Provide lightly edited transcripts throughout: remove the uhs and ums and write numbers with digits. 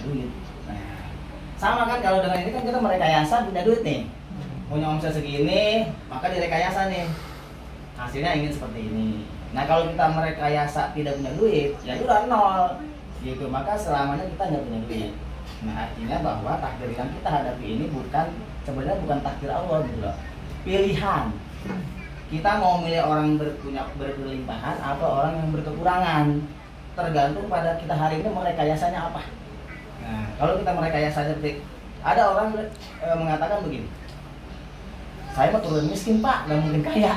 duit. Nah, sama kan kalau dengan ini kan kita merekayasa punya duit nih, punya omset segini, maka direkayasa nih, hasilnya ingin seperti ini. Nah kalau kita merekayasa tidak punya duit, ya itu udah nol, gitu. Maka selamanya kita nggak punya duit. Nah artinya bahwa takdir yang kita hadapi ini sebenarnya bukan takdir Allah gitu loh, pilihan. Kita mau milih orang berkelimpahan atau orang yang berkekurangan, tergantung pada kita hari ini merekayasanya apa. Nah, kalau kita merekayasa seperti ada orang mengatakan begini, saya mau turun miskin pak, nggak mungkin kaya.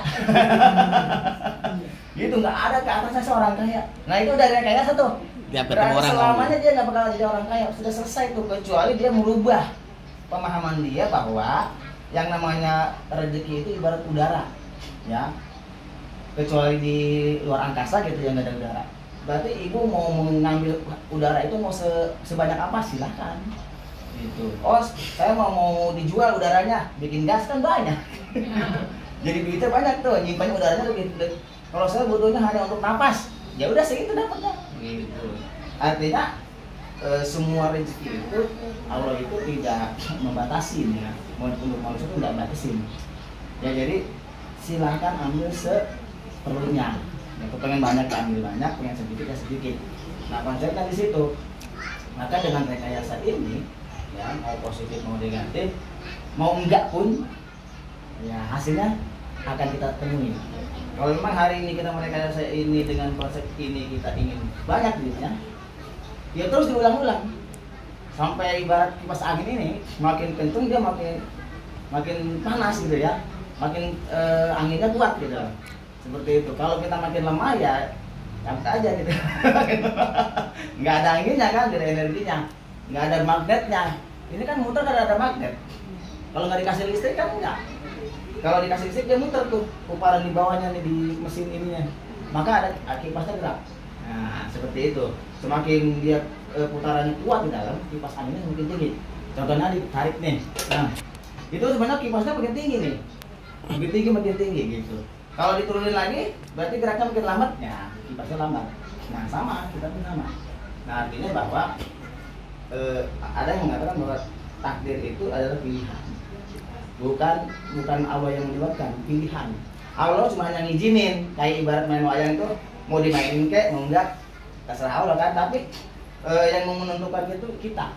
Gitu, nggak ada ke atasnya seorang kaya. Nah itu udah rekayasa tuh. Berarti selamanya dia nggak bakal jadi orang kaya, sudah selesai tuh, kecuali dia merubah pemahaman dia bahwa yang namanya rezeki itu ibarat udara, ya. Kecuali di luar angkasa gitu yang nggak ada udara. Berarti ibu mau mengambil udara itu mau sebanyak apa silahkan gitu. Oh saya mau dijual udaranya, bikin gas kan banyak. Jadi duitnya banyak tuh, nyimpan udaranya lebih. Kalau saya butuhnya hanya untuk napas, ya udah segitu dapatnya gitu. Artinya semua rezeki itu Allah itu tidak membatasi ya, untuk manusia itu tidak batasin ya. Jadi silahkan ambil seperlunya. Ya, pengen banyak ambil banyak, pengen sedikit ya sedikit. Nah konsepnya di situ. Maka dengan rekayasa ini, ya mau positif mau negatif, mau enggak pun, ya hasilnya akan kita temui. Kalau memang hari ini kita merekayasa ini dengan konsep ini kita ingin banyak duitnya, ya terus diulang-ulang sampai ibarat kipas angin ini makin kencung dia makin panas gitu ya, makin anginnya kuat gitu. Seperti itu. Kalau kita makin lemah ya cabut aja gitu. Nggak ada anginnya kan, tidak ada energinya, nggak ada magnetnya. Ini kan muter kan ada magnet. Kalau nggak dikasih listrik kan enggak. Kalau dikasih listrik dia muter tuh, puparan di bawahnya nih di mesin ininya. Maka ada kipasnya gerak. Nah seperti itu. Semakin dia putarannya kuat di dalam, kipas anginnya semakin tinggi. Contohnya ditarik nih. Nah itu sebenarnya kipasnya makin tinggi nih. Makin tinggi gitu. Kalau diturunin lagi, berarti geraknya makin lambat, ya kipasnya lambat. Nah sama, kita pun sama. Nah artinya bahwa ada yang mengatakan bahwa takdir itu adalah pilihan, bukan Allah yang menyebabkan, pilihan. Allah cuma hanya ngizinin, kayak ibarat main wayang itu mau dimainin kek, mau enggak, terserah Allah kan. Tapi yang mau menentukan itu kita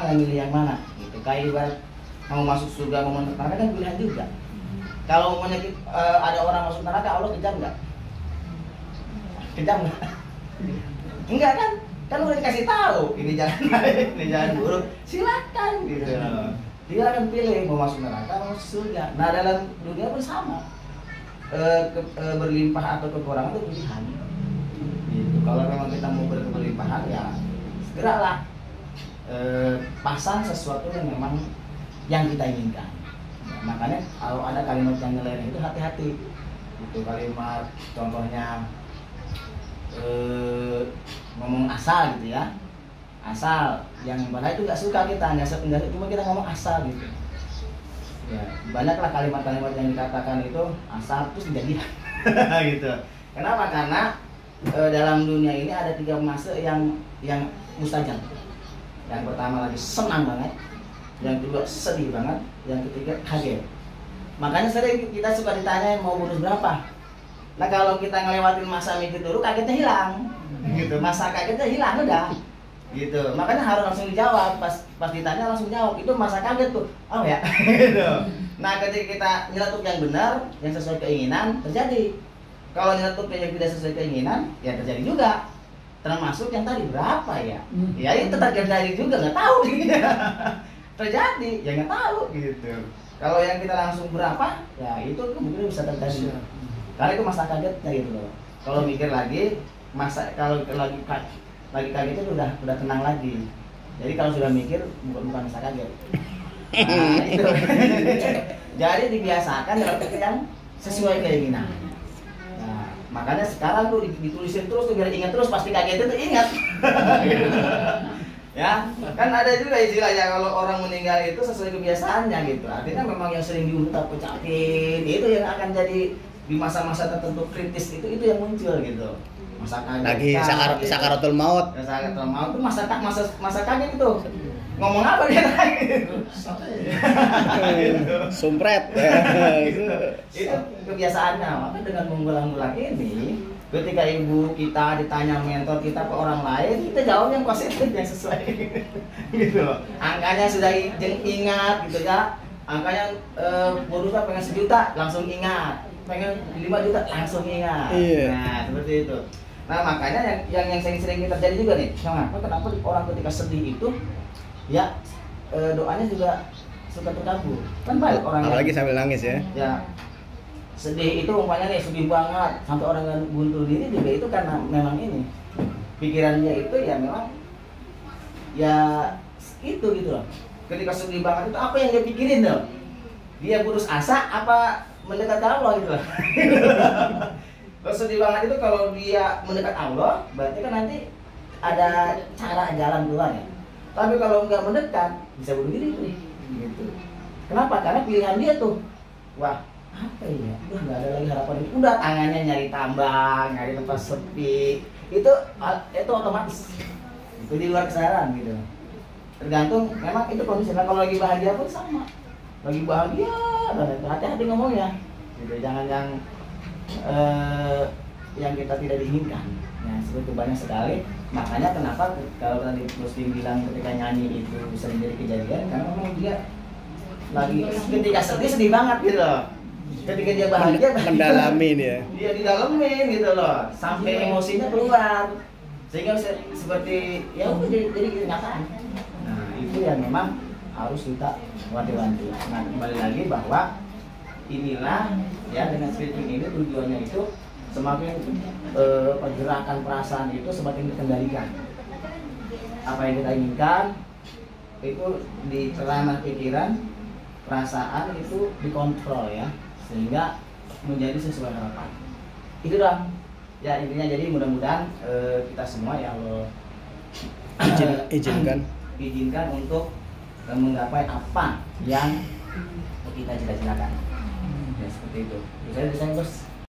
mau milih yang mana. Gitu. Kayak ibarat mau masuk surga, mau masuk neraka kan pilihan juga. Kalau ada orang masuk neraka, Allah kejam nggak? Kejam nggak? Enggak kan? Kan udah dikasih tahu, ini jalan baik, ini jalan buruk. Silakan gitu. Dia akan pilih mau masuk neraka, mau masuk surga. Nah dalam dunia pun sama. Berlimpah atau kekurangan itu pilihan. Gitu. Kalau memang kita mau berkelimpahan ya segeralah pasang sesuatu yang memang yang kita inginkan. Makanya kalau ada kalimat yang nyeleneh itu hati-hati. Itu kalimat contohnya ngomong asal gitu ya. Asal yang padahal itu nggak suka kita, nggak cuma kita ngomong asal gitu. Ya, banyaklah kalimat-kalimat yang dikatakan itu asal terus kejadian. Gitu. Kenapa? Karena dalam dunia ini ada 3 fase yang mustajab. Yang pertama lagi senang banget, yang kedua sedih banget, yang ketiga kaget. Makanya sering kita suka ditanyain mau bonus berapa. Nah kalau kita ngelewatin masa mikir dulu, kagetnya hilang, gitu. Masa kagetnya hilang udah, gitu. Makanya harus langsung dijawab. Pas ditanya langsung jawab. Itu masa kaget tuh, oh ya, gitu. Nah ketika kita nyeletuk yang benar, yang sesuai keinginan, terjadi. Kalau nyeletuk yang tidak sesuai keinginan, ya terjadi juga. Termasuk yang tadi berapa ya? Ya itu terjadi juga, nggak tahu. Terjadi, ya nggak tahu gitu. Kalau yang kita langsung berapa, ya itu kemungkinan bisa terjadi. Karena itu masa kagetnya gitu loh. Kalau mikir lagi, kalau lagi kaget itu udah tenang lagi. Jadi kalau sudah mikir bukan masa kaget. Nah, itu. Jadi dibiasakan dalam yang sesuai keinginan. Nah, makanya sekarang tuh ditulisin terus tuh biar ingat terus, pasti kaget itu ingat. Ya, kan ada juga istilahnya kalau orang meninggal itu sesuai kebiasaannya gitu. Artinya memang yang sering diungkap ucapin itu yang akan jadi di masa-masa tertentu kritis itu yang muncul gitu. lagi sakaratul maut. Sakaratul maut itu masa kaget itu. Ngomong apa dia gitu. Sumpret. Itu kebiasaannya. Maka dengan mengulang-ulang ini, ketika ibu kita ditanya mentor kita ke orang lain, kita jawab yang positif, yang sesuai. Gitu loh. Angkanya sudah ingat gitu ya. Angkanya bonusnya pengen 1 juta, langsung ingat. Pengen 5 juta, langsung ingat. Iya. Nah, seperti itu. Nah, makanya yang sering-sering terjadi juga nih. Kenapa orang ketika sedih itu ya doanya juga suka terganggu. Kan baik orang apalagi sambil nangis ya. Ya. Sedih itu umpamanya nih sedih banget sampai orang yang bunuh diri juga itu karena memang ini pikirannya itu ya memang ya itu gitu loh. Ketika sedih banget itu apa yang dia pikirin loh? Dia putus asa apa mendekat ke Allah gitu loh. Kalau sedih banget itu kalau dia mendekat Allah berarti kan nanti ada cara jalan keluarnya. Tapi kalau nggak mendekat bisa bunuh diri tuh. Gitu. Kenapa? Karena pilihan dia tuh. Wah, apa ya? Udah nggak ada lagi harapan. Udah tangannya nyari tambang, nyari tempat sepi. Itu otomatis. Itu di luar kesadaran gitu. Tergantung memang itu kondisi. Nah, kalau lagi bahagia pun sama. Lagi bahagia banget. Hati-hati ngomongnya. Gitu. Jangan yang kita tidak diinginkan. Nah, seperti banyak sekali. Makanya kenapa kalau tadi Muslim bilang ketika nyanyi itu sering jadi kejadian karena memang dia lagi ketika sedih banget gitu loh. Ketika dia bahagia mendalami dia. Dia didalamin gitu loh sampai emosinya keluar. Sehingga seperti ya udah jadi kenyataan. Nah, itu yang memang harus kita wanti-wanti. Nah, kembali lagi bahwa inilah ya dengan scripting ini tujuannya itu semakin pergerakan perasaan itu semakin dikendalikan. Apa yang kita inginkan itu di ranah pikiran, perasaan itu dikontrol ya, sehingga menjadi sesuai harapan. Itu doang. Ya intinya jadi mudah-mudahan kita semua ya Allah izinkan untuk menggapai apa yang kita cita-citakan. Ya seperti itu. Bisa bos.